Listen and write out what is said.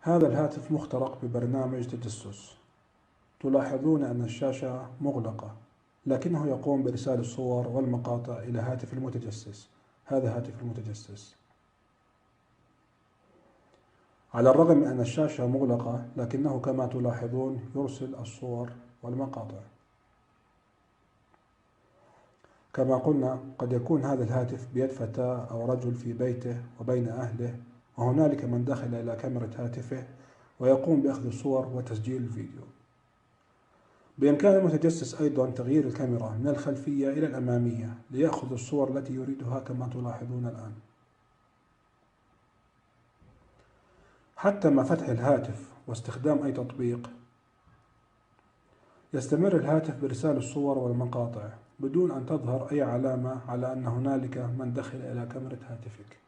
هذا الهاتف مخترق ببرنامج تجسس. تلاحظون أن الشاشة مغلقة، لكنه يقوم بإرسال الصور والمقاطع إلى هاتف المتجسس. هذا هاتف المتجسس. على الرغم من أن الشاشة مغلقة، لكنه كما تلاحظون يرسل الصور والمقاطع. كما قلنا، قد يكون هذا الهاتف بيد فتاة أو رجل في بيته وبين أهله، وهنالك من دخل إلى كاميرا هاتفه ويقوم بأخذ الصور وتسجيل الفيديو. بإمكان المتجسس أيضا تغيير الكاميرا من الخلفية إلى الأمامية ليأخذ الصور التي يريدها كما تلاحظون الآن. حتى مع فتح الهاتف واستخدام أي تطبيق، يستمر الهاتف بإرسال الصور والمقاطع بدون أن تظهر أي علامة على أن هنالك من دخل إلى كاميرا هاتفك.